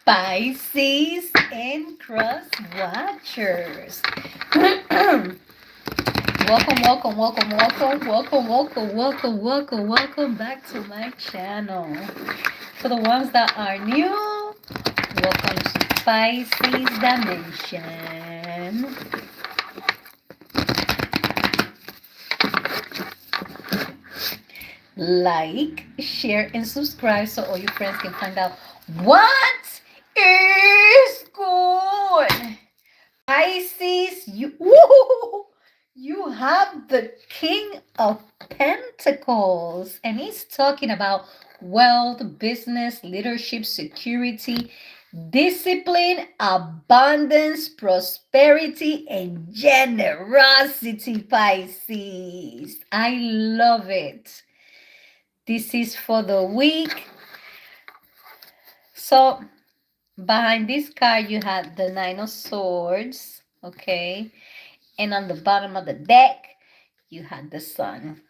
Pisces and CROSSWATCHERS. Welcome back to my channel. For the ones that are new, welcome to Pisces Dimension. Like, share, and subscribe so all your friends can find out what is good. Pisces, you have the King of Pentacles, and he's talking about wealth, business, leadership, security, discipline, abundance, prosperity, and generosity. Pisces, I love it. This is for the week. So behind this card, you had the Nine of Swords, okay? And on the bottom of the deck, you had the Sun.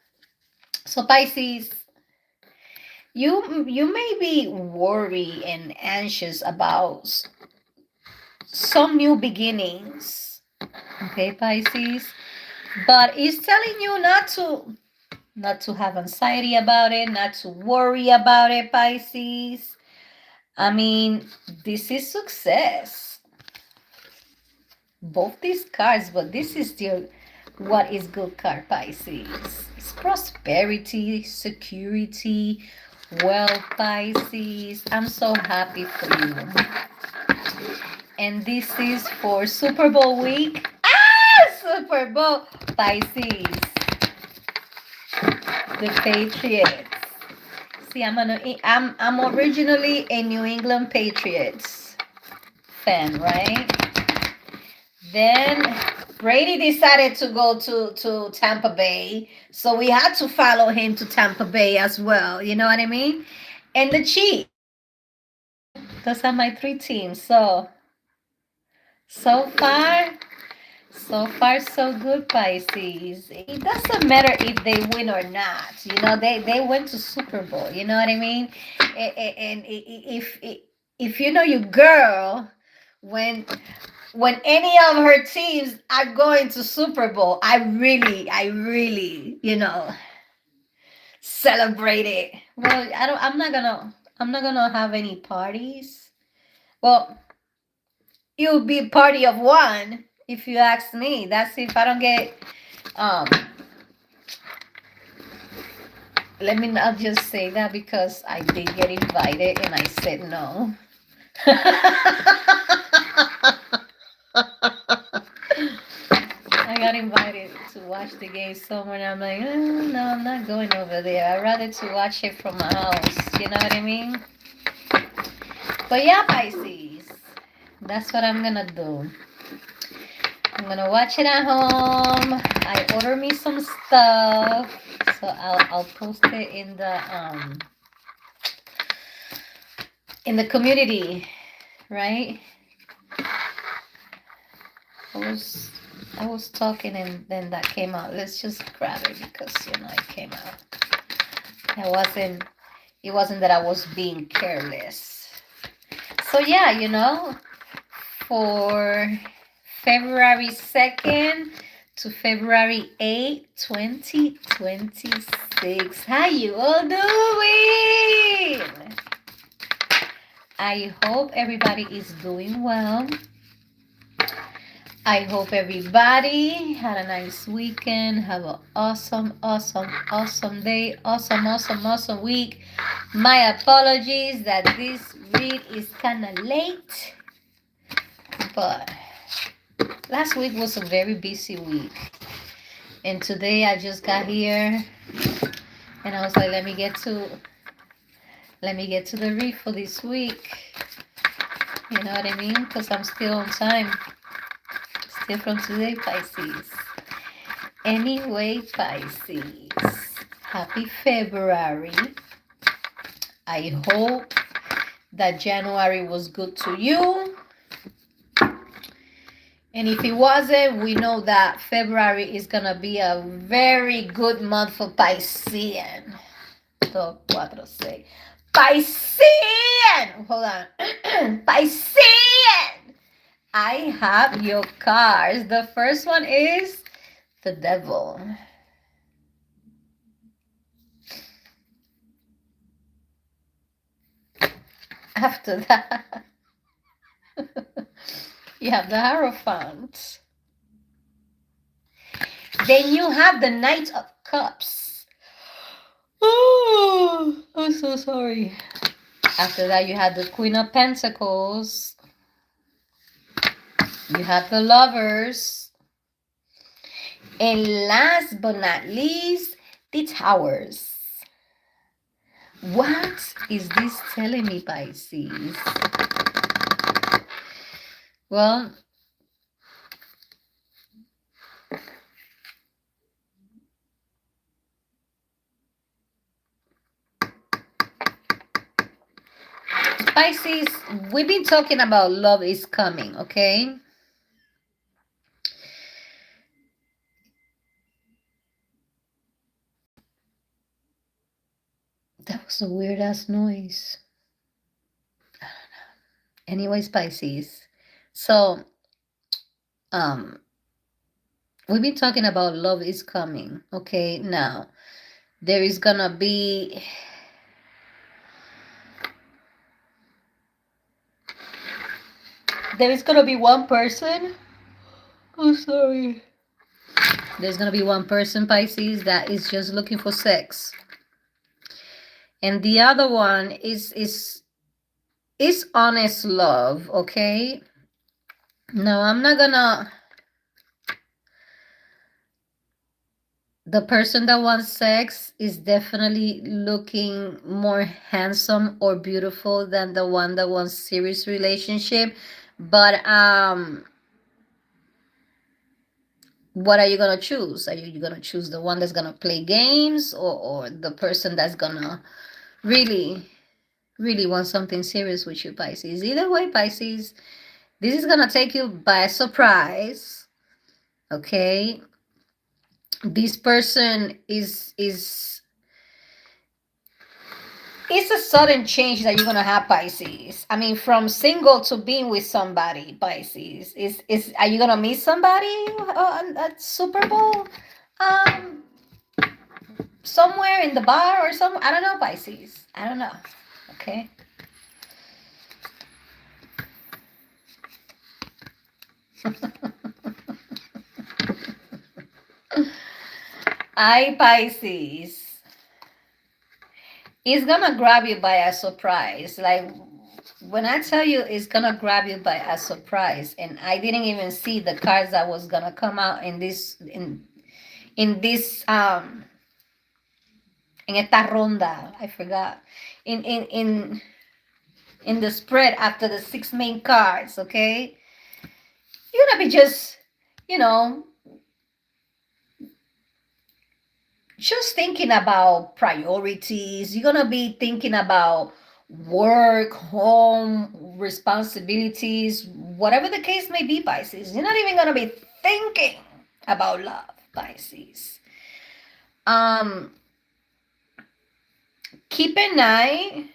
So Pisces, you may be worried and anxious about some new beginnings, okay, Pisces? But it's telling you not to have anxiety about it, not to worry about it, Pisces. I mean, this is success. Both these cards, but this is still what is good card, Pisces. It's prosperity, security, wealth, Pisces. I'm so happy for you. And this is for Super Bowl week. Super Bowl, Pisces. The Patriots. See, I'm originally a New England Patriots fan, right? Then Brady decided to go to Tampa Bay, so we had to follow him to Tampa Bay as well. You know what I mean? And the Chiefs. Those are my three teams. So far, so good, Pisces. It doesn't matter if they win or not. You know, they went to Super Bowl. You know what I mean? And if you know your girl, when any of her teams are going to Super Bowl, I really, celebrate it. Well, I'm not gonna have any parties. Well, you'll be party of one if you ask me. That's if I don't get let me not just say that because I did get invited and I said no. I got invited to watch the game somewhere, and I'm like, no, I'm not going over there. I'd rather to watch it from my house. You know what I mean? But yeah, Pisces, that's what I'm gonna do. I'm gonna watch it at home. I order me some stuff, so I'll post it in the community, right? I was talking and then that came out. Let's just grab it because it came out. It wasn't that I was being careless. So yeah, for February 2nd to February 8th, 2026. How you all doing? I hope everybody is doing well. I hope everybody had a nice weekend. Have an awesome day. Awesome week. My apologies that this read is kind of late. But last week was a very busy week. And today I just got here. And I was like, let me get to the read for this week. You know what I mean? Because I'm still on time. Still from today, Pisces. Anyway, Pisces, happy February. I hope that January was good to you. And if it wasn't, we know that February is going to be a very good month for Piscean. 2, 4, 6. Piscean. Hold on. Piscean. I have your cards. The first one is the devil. After that, you have the Hierophant. Then you have the Knight of Cups. Oh, I'm so sorry. After that, you have the Queen of Pentacles. You have the Lovers. And last but not least, the Towers. What is this telling me, Pisces? Well, Pisces, we've been talking about love is coming, okay? That was a weird ass noise. I don't know. Anyways, Pisces. So, we've been talking about love is coming, okay? Now, there is gonna be one person. Oh, sorry. There's gonna be one person, Pisces, that is just looking for sex. And the other one is honest love, okay? No, I'm not gonna. The person that wants sex is definitely looking more handsome or beautiful than the one that wants serious relationship. But what are you gonna choose? Are you gonna choose the one that's gonna play games, or the person that's gonna really want something serious with you, Pisces? Either way, Pisces, this is gonna take you by surprise. Okay, this person is it's a sudden change that you're gonna have, Pisces. I mean, from single to being with somebody, Pisces. Is Are you gonna meet somebody at Super Bowl? Um, Somewhere in the bar or some, I don't know, Pisces. I don't know. Okay. Pisces. It's gonna grab you by a surprise. Like when I tell you it's gonna grab you by a surprise, and I didn't even see the cards that was gonna come out in this in this in esta ronda. I forgot. In the spread after the 6 main cards, okay? You're gonna be just, you know, just thinking about priorities. You're gonna be thinking about work, home, responsibilities, whatever the case may be, Pisces. You're not even gonna be thinking about love, Pisces. Keep an eye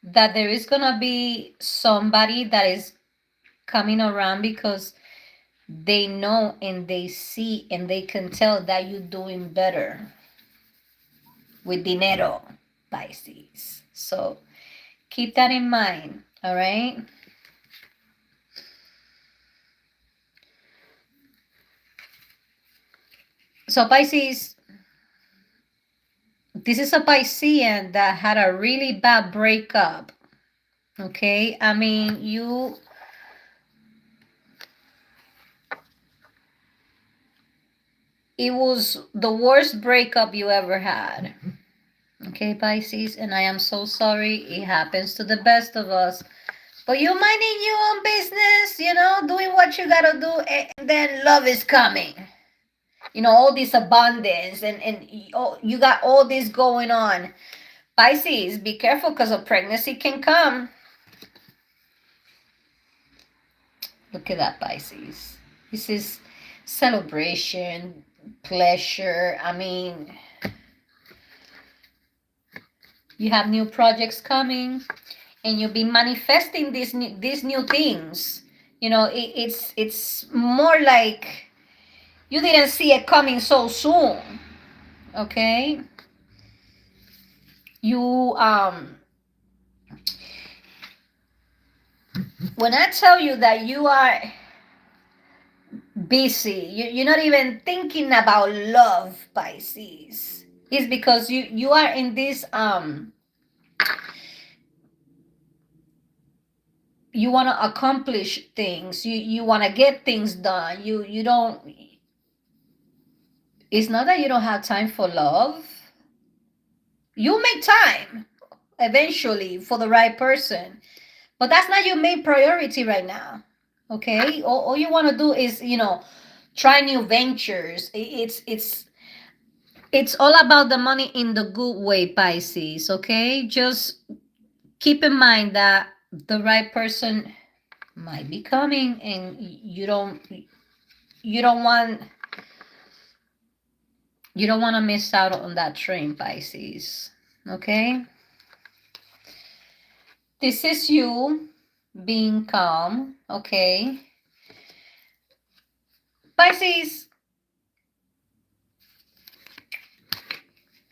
that there is gonna be somebody that is coming around because they know and they see and they can tell that you're doing better with dinero, Pisces. So keep that in mind, all right? So Pisces, this is a Piscean that had a really bad breakup, okay? I mean, it was the worst breakup you ever had. Okay, Pisces, and I am so sorry. It happens to the best of us. But you're minding your own business, doing what you gotta do, and then love is coming. All this abundance, and you got all this going on. Pisces, be careful because a pregnancy can come. Look at that, Pisces. This is celebration, pleasure. I mean, You have new projects coming, and you'll be manifesting these new things. It's more like you didn't see it coming so soon. Okay, you when I tell you that you are busy, you're not even thinking about love, Pisces. It's because you are in this you want to accomplish things, you want to get things done. You don't, it's not that you don't have time for love. You make time eventually for the right person, but that's not your main priority right now. Okay, all you want to do is try new ventures. It's all about the money in the good way, Pisces. Okay, just keep in mind that the right person might be coming, and you don't want to miss out on that train, Pisces. Okay, this is you being calm. Okay, Pisces,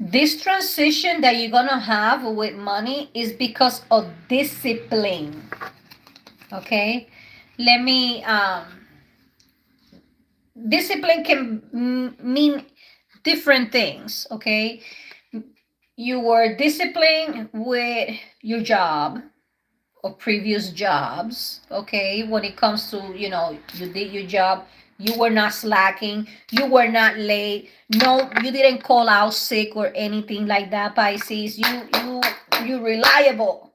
this transition that you're gonna have with money is because of discipline. Okay, let me discipline can mean different things. Okay, you were disciplined with your job or previous jobs. Okay, when it comes to you did your job, you were not slacking, you were not late, no, you didn't call out sick or anything like that, Pisces. You reliable.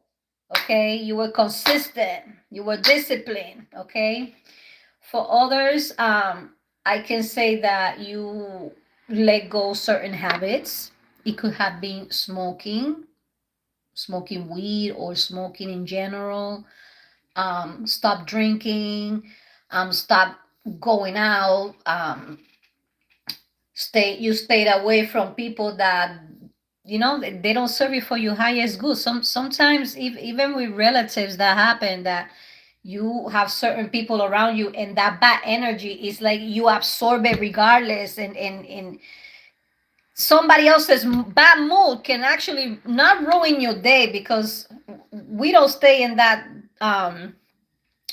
Okay, you were consistent, you were disciplined. Okay, for others, I can say that you let go certain habits. It could have been smoking weed or smoking in general. Stop drinking. Stop going out. You stayed away from people that they don't serve you for your highest good. Sometimes even with relatives that happen, that you have certain people around you, and that bad energy is like you absorb it regardless, and somebody else's bad mood can actually not ruin your day, because we don't stay in that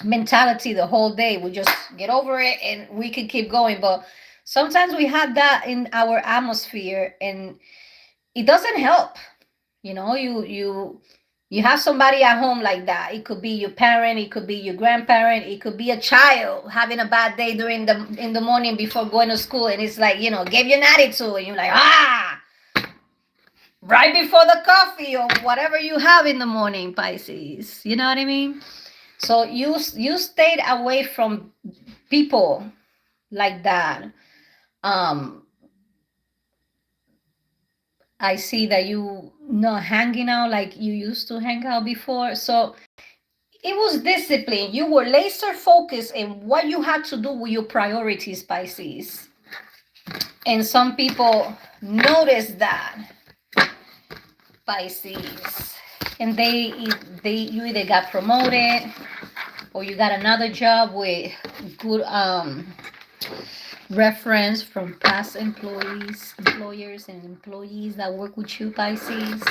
mentality the whole day. We just get over it and we can keep going. But sometimes we have that in our atmosphere, and it doesn't help. You have somebody at home like that. It could be your parent, it could be your grandparent, it could be a child having a bad day during the in the morning before going to school, and it's like, give you an attitude, and you're like, right before the coffee or whatever you have in the morning, Pisces. You know what I mean? So you stayed away from people like that. I see that you not hanging out like you used to hang out before. So it was discipline. You were laser focused in what you had to do with your priorities, Pisces. And some people noticed that, Pisces. And you either got promoted, or you got another job with good reference from past employers and employees that work with you, Pisces.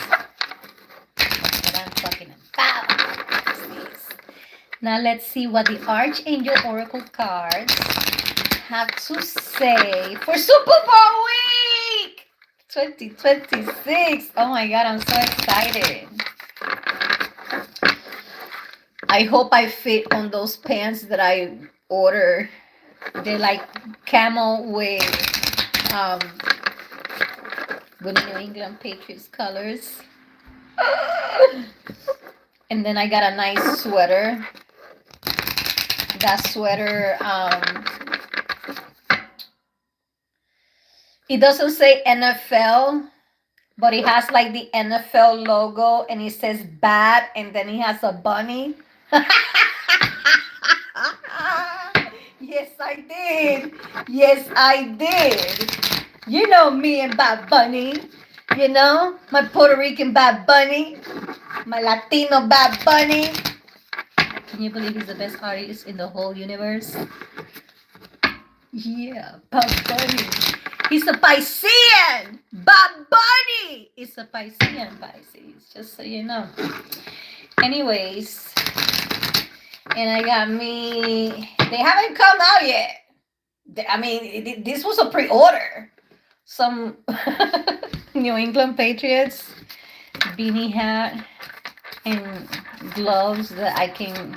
That's what I'm talking about, Pisces. Now let's see what the Archangel Oracle cards have to say for Super Bowl week 2026. Oh my God, I'm so excited. I hope I fit on those pants that I ordered. They're like camel with New England Patriots colors. And then I got a nice sweater. That sweater, it doesn't say NFL, but it has like the NFL logo, and it says bat, and then it has a bunny. Yes, I did. Yes, I did. You know me and Bad Bunny. You know, my Puerto Rican Bad Bunny, my Latino Bad Bunny. Can you believe he's the best artist in the whole universe? Yeah, Bad Bunny. He's a Piscean. Bad Bunny is a Piscean, Pisces, just so you know. Anyways, and I got me, they haven't come out yet. I mean, this was a pre-order. Some New England Patriots beanie hat and gloves that I can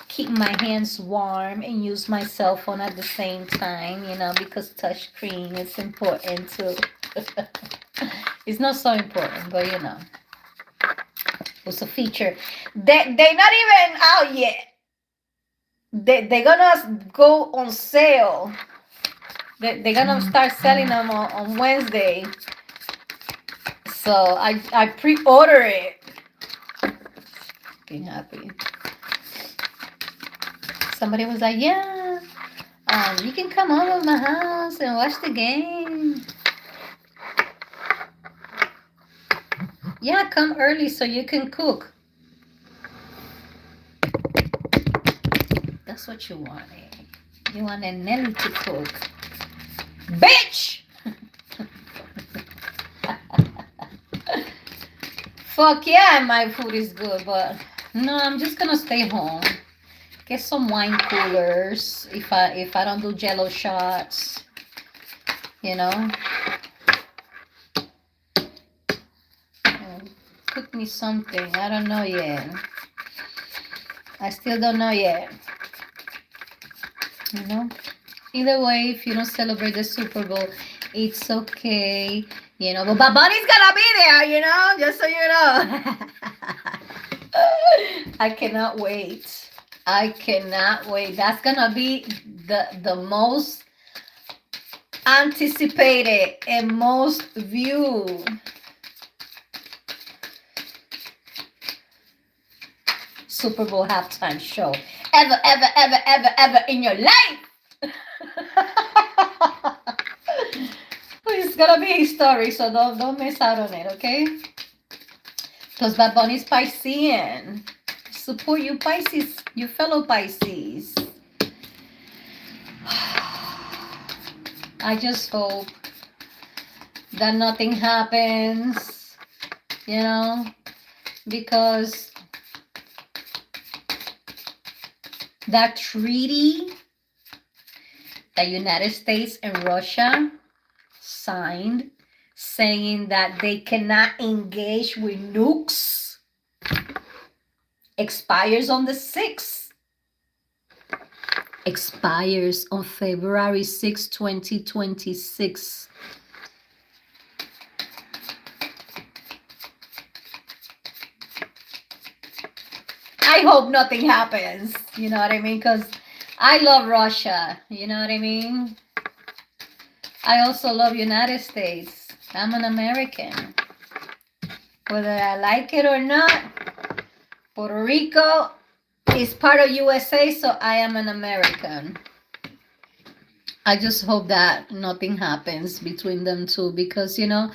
keep my hands warm and use my cell phone at the same time, you know, because touchscreen is important too. It's not so important, but you know, it's a feature. They're not even out yet. They're gonna go on sale. They're gonna start selling them on Wednesday. So I pre-order it. Fucking happy. Somebody was like, yeah, you can come over to my house and watch the game. Yeah, come early so you can cook. That's what you wanted. You wanted Nelly to cook. Bitch! Fuck yeah, my food is good, but no, I'm just gonna stay home. Get some wine coolers if I don't do Jello shots, you know. Cook me something. I don't know yet. I still don't know yet. You know. Either way, if you don't celebrate the Super Bowl, it's okay. You know, but Bad Bunny's gonna be there, you know, just so you know. I cannot wait. I cannot wait. That's gonna be the most anticipated and most viewed Super Bowl halftime show ever in your life. It's gonna be historic, so don't miss out on it, okay? Because Bad Bunny's Piscean. Support you Pisces, you fellow Pisces. I just hope that nothing happens, you know, because that treaty that United States and Russia signed saying that they cannot engage with nukes expires on the 6th. Expires on February 6, 2026. I hope nothing happens, you know what I mean? Because I love Russia, you know what I mean? I also love United States. I'm an American. Whether I like it or not, Puerto Rico is part of USA, so I am an American. I just hope that nothing happens between them two because, you know,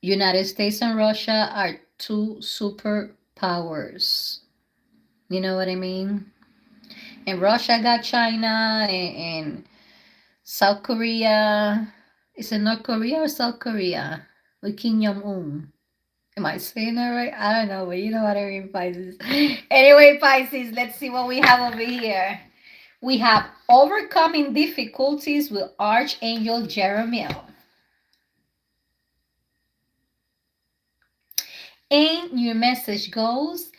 United States and Russia are two superpowers. You know what I mean? And Russia got China and South Korea. Is it North Korea or South Korea? With Kim Jong-un. Am I saying that right? I don't know, but you know what I mean, Pisces. Anyway, Pisces, let's see what we have over here. We have overcoming difficulties with Archangel Jeremiah. And your message goes,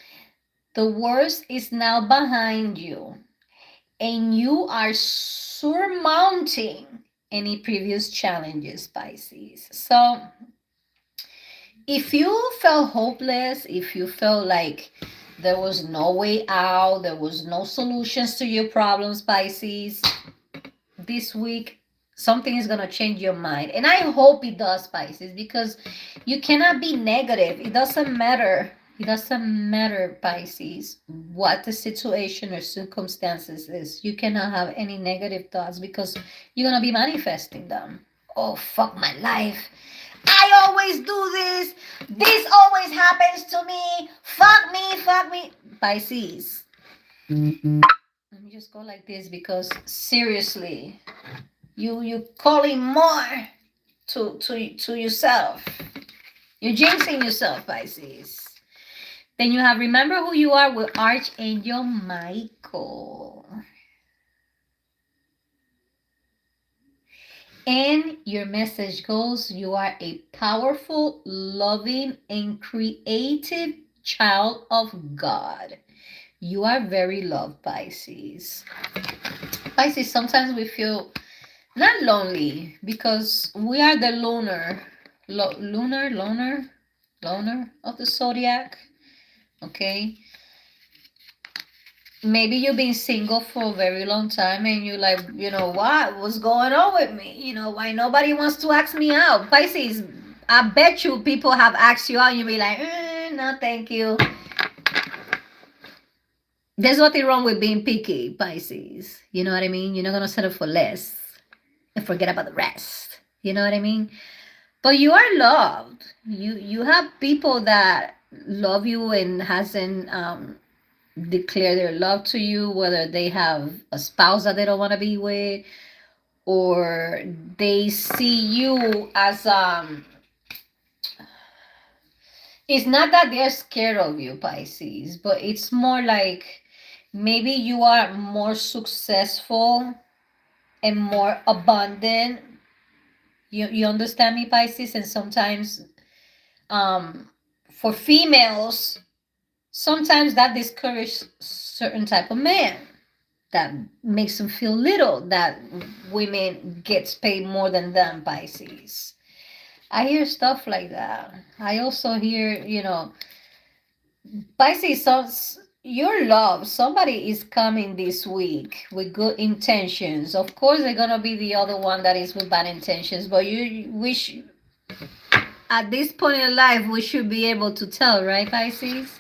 the worst is now behind you, and you are surmounting any previous challenges, Pisces. So if you felt hopeless, if you felt like there was no way out, there was no solutions to your problems, Pisces, this week something is going to change your mind. And I hope it does, Pisces, because you cannot be negative. It doesn't matter. It doesn't matter, Pisces, what the situation or circumstances is. You cannot have any negative thoughts because you're going to be manifesting them. Oh, fuck my life. I always do this. This always happens to me. Fuck me, fuck me. Pisces. Let me just go like this because seriously, you calling more to yourself. You're jinxing yourself, Pisces. Then you have remember who you are with Archangel Michael. And your message goes, you are a powerful, loving, and creative child of God. You are very loved, Pisces. Pisces, sometimes we feel not lonely because we are the loner of the zodiac. Okay. Maybe you've been single for a very long time and you're like, what's going on with me? Why nobody wants to ask me out? Pisces, I bet you people have asked you out and you'll be like, no, thank you. There's nothing wrong with being picky, Pisces. You know what I mean? You're not going to settle for less and forget about the rest. You know what I mean? But you are loved. You have people that love you and hasn't declare their love to you, whether they have a spouse that they don't want to be with, or they see you as it's not that they're scared of you, Pisces, but it's more like maybe you are more successful and more abundant. You understand me, Pisces? And sometimes for females, sometimes that discourages certain type of man that makes them feel little, that women gets paid more than them, Pisces. I hear stuff like that. I also hear, Pisces, so your love, somebody is coming this week with good intentions. Of course, they're gonna be the other one that is with bad intentions, but you wish at this point in life we should be able to tell, right, Pisces?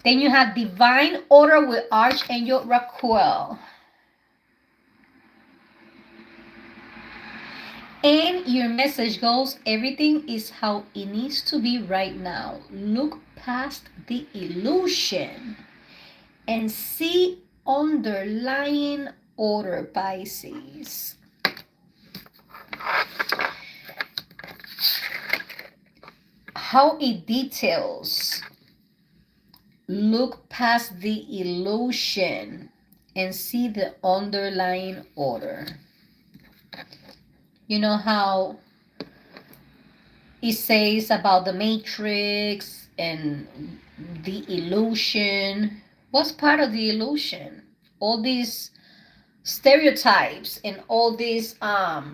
Then you have divine order with Archangel Raquel. And your message goes, everything is how it needs to be right now. Look past the illusion and see underlying order, Pisces. How it details. Look past the illusion and see the underlying order. You know how it says about the matrix and the illusion? What's part of the illusion? All these stereotypes and all these how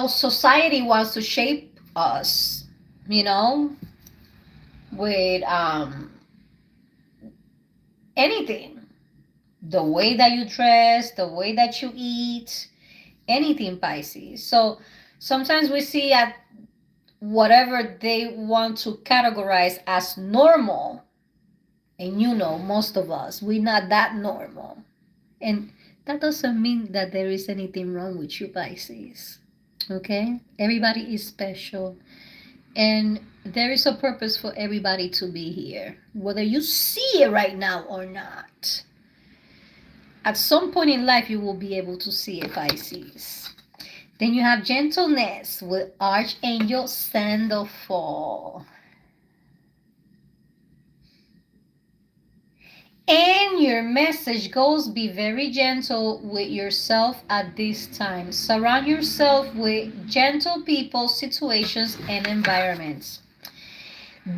society wants to shape us, with anything. The way that you dress, the way that you eat, anything, Pisces. So sometimes we see at whatever they want to categorize as normal, and most of us, we're not that normal, and that doesn't mean that there is anything wrong with you, Pisces. Okay, everybody is special, and there is a purpose for everybody to be here, whether you see it right now or not. At some point in life, you will be able to see it, Pisces. Then you have gentleness with Archangel Sandalfall. And your message goes, be very gentle with yourself at this time. Surround yourself with gentle people, situations, and environments.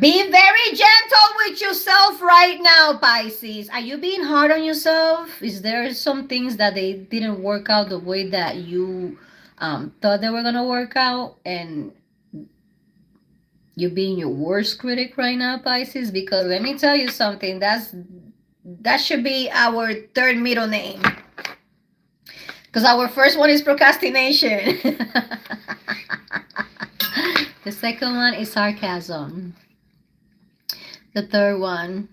Be very gentle with yourself right now, Pisces. Are you being hard on yourself? Is there some things that they didn't work out the way that you thought they were going to work out? And you're being your worst critic right now, Pisces? Because let me tell you something. That should be our third middle name. Because our first one is procrastination. The second one is sarcasm. The third one,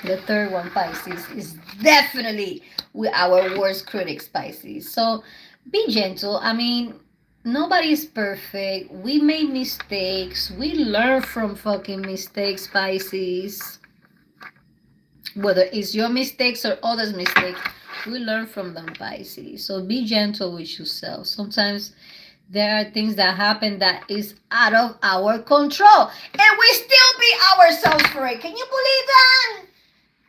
Pisces, is definitely with our worst critics, Pisces. So be gentle. I mean, Nobody's perfect. We made mistakes. We learn from fucking mistakes, Pisces. Whether it's your mistakes or others' mistakes, we learn from them, Pisces. So be gentle with yourself. Sometimes there are things that happen that is out of our control, and we still beat ourselves for it. Can you believe that?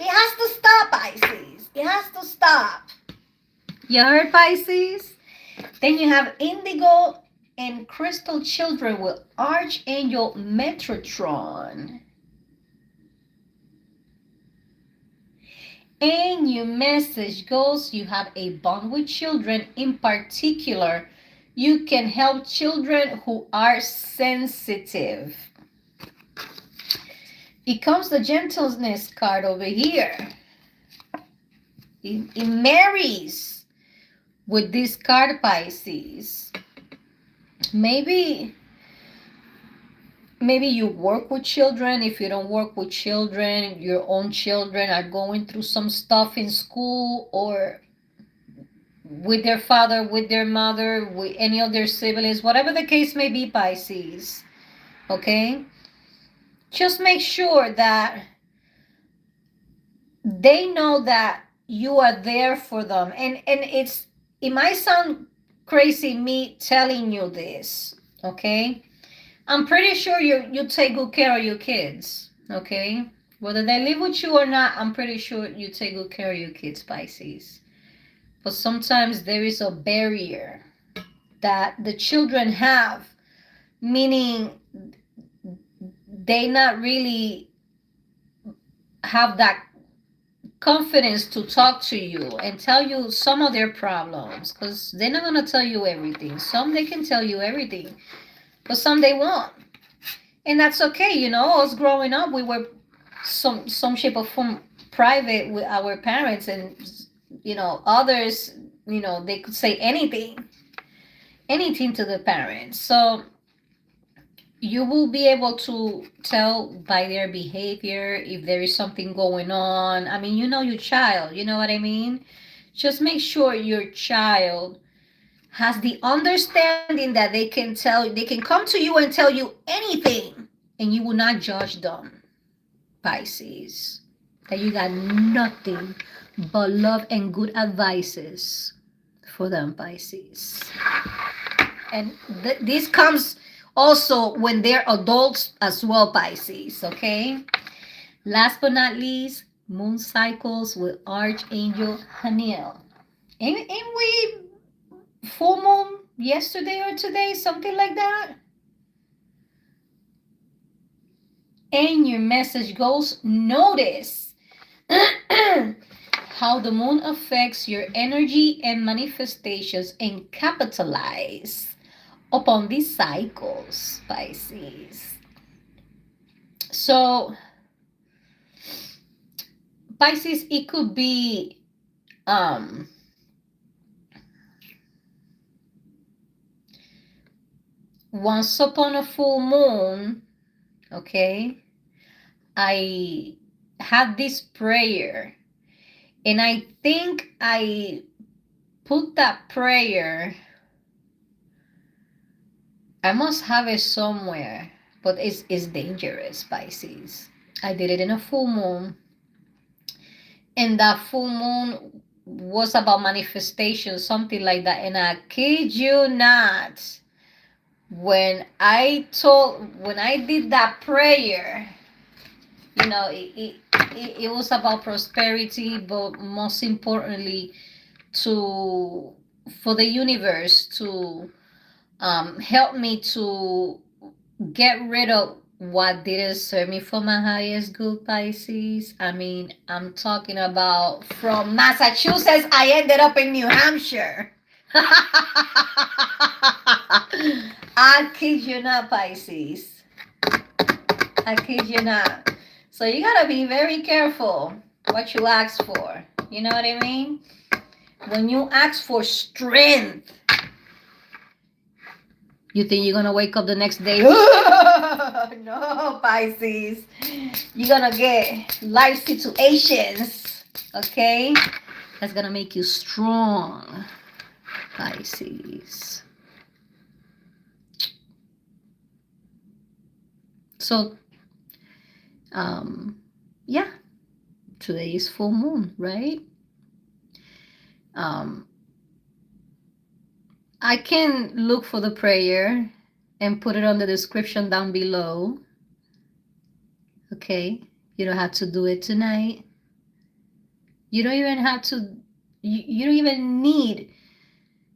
It has to stop, Pisces. It has to stop. You heard, Pisces? Then you have indigo and crystal children with Archangel Metatron. And your message goes, you have a bond with children. In particular, you can help children who are sensitive. It comes the gentleness card over here. It marries with this card, Pisces. Maybe you work with children. If you don't work with children, your own children are going through some stuff in school or with their father, with their mother, with any of their siblings, whatever the case may be, Pisces. Okay? Just make sure that they know that you are there for them. And it might sound crazy me telling you this, okay? I'm pretty sure you take good care of your kids, okay? Whether they live with you or not, I'm pretty sure you take good care of your kids, Pisces. But sometimes there is a barrier that the children have, meaning they not really have that confidence to talk to you and tell you some of their problems, because they're not going to tell you everything. Some they can tell you everything, but some they won't. And that's okay. You know, us growing up, we were some shape or form private with our parents, and you know, others, you know, they could say anything to the parents. So you will be able to tell by their behavior if there is something going on. I mean, you know your child, you know what I mean? Just make sure your child has the understanding that they can come to you and tell you anything, and you will not judge them, Pisces. That you got nothing but love and good advices for them, Pisces. And this comes also when they're adults as well, Pisces, okay? Last but not least, moon cycles with Archangel Haniel. Ain't we full moon yesterday or today, something like that? And your message goes, notice how the moon affects your energy and manifestations, and capitalize upon these cycles, Pisces. So, Pisces, it could be once upon a full moon, okay, I had this prayer, and I think I put that prayer, I must have it somewhere, but it's dangerous, Pisces. I did it in a full moon, and that full moon was about manifestation, something like that. And I kid you not, when I did that prayer, you know, it was about prosperity, but most importantly, for the universe to help me to get rid of what didn't serve me for my highest good, Pisces. I mean, I'm talking about from Massachusetts, I ended up in New Hampshire. I kid you not, Pisces. I kid you not. So you gotta be very careful what you ask for. You know what I mean? When you ask for strength, you think you're gonna wake up the next day? No, Pisces. You're gonna get life situations, okay? That's gonna make you strong, Pisces. So, yeah, today is full moon, right? I can look for the prayer and put it on the description down below. Okay, you don't have to do it tonight. You don't even have to, you don't even need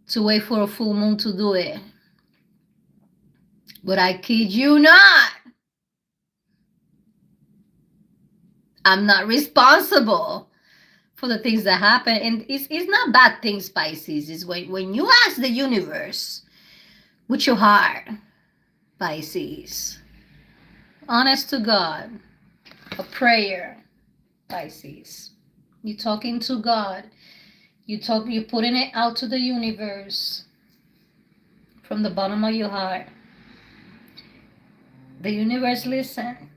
to wait for a full moon to do it. But I kid you not, I'm not responsible for the things that happen. And it's not bad things, Pisces. It's when you ask the universe with your heart, Pisces, honest to God, a prayer, Pisces. You're talking to God. You're putting it out to the universe from the bottom of your heart. The universe listen.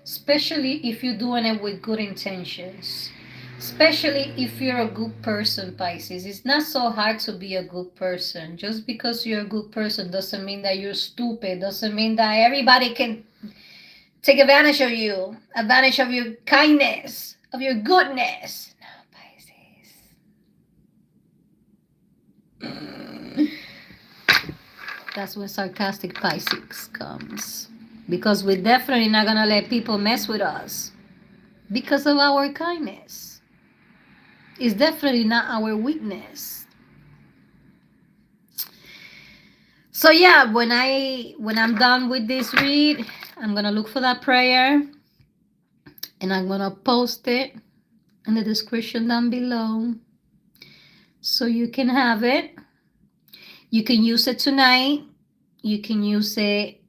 Especially if you're doing it with good intentions. Especially if you're a good person, Pisces. It's not so hard to be a good person. Just because you're a good person doesn't mean that you're stupid. Doesn't mean that everybody can take advantage of you. Advantage of your kindness, of your goodness. No, Pisces. That's when sarcastic Pisces comes. Because we're definitely not going to let people mess with us. Because of our kindness. It's definitely not our weakness. So yeah, when I'm done with this read, I'm gonna look for that prayer and I'm gonna post it in the description down below so you can have it. You can use it tonight. You can use it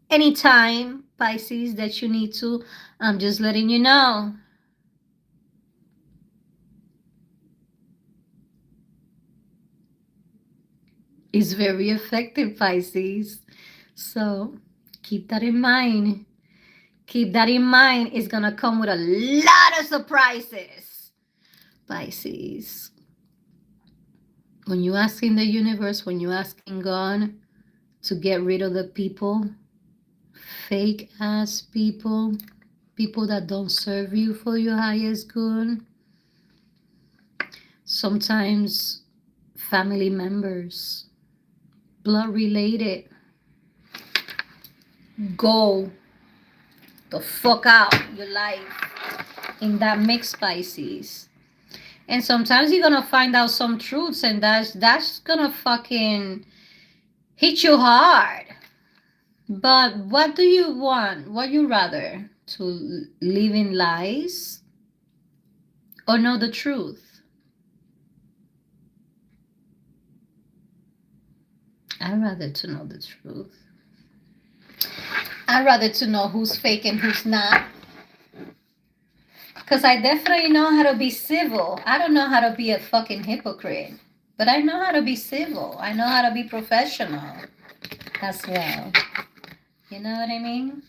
anytime, Pisces, that you need to. I'm just letting you know. It's very effective, Pisces. So keep that in mind. Keep that in mind. It's going to come with a lot of surprises, Pisces. When you're asking the universe, when you're asking God to get rid of the people, fake ass people, people that don't serve you for your highest good, sometimes family members, blood related, go the fuck out your life in that mix, Pisces. And sometimes you're gonna find out some truths, and that's gonna fucking hit you hard. But what do you want? What you rather? To live in lies or know the truth? I'd rather to know the truth. I'd rather to know who's fake and who's not. Because I definitely know how to be civil. I don't know how to be a fucking hypocrite. But I know how to be civil. I know how to be professional as well. You know what I mean?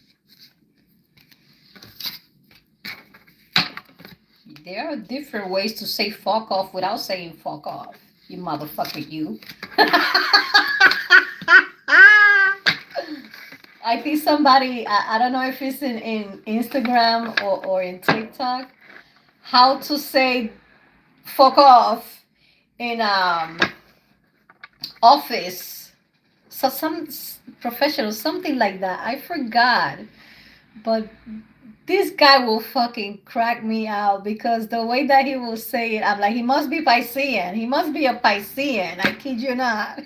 There are different ways to say fuck off without saying fuck off. You motherfucker, you. I think somebody, I don't know if it's in Instagram or in TikTok, how to say fuck off in office. So some professional, something like that. I forgot. But this guy will fucking crack me out because the way that he will say it, I'm like, he must be Piscean. He must be a Piscean. I kid you not.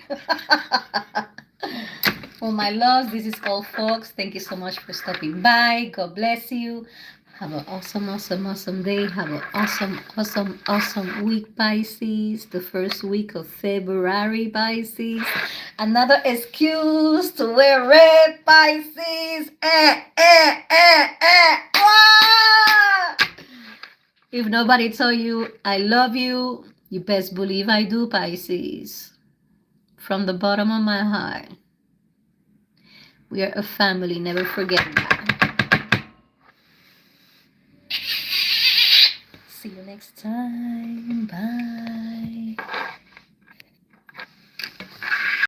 Well, my loves, this is all, folks. Thank you so much for stopping by. God bless you. Have an awesome, awesome, awesome day. Have an awesome, awesome, awesome week, Pisces. The first week of February, Pisces. Another excuse to wear red, Pisces. If nobody told you I love you, you best believe I do, Pisces. From the bottom of my heart. We are a family. Never forget that. See you next time. Bye.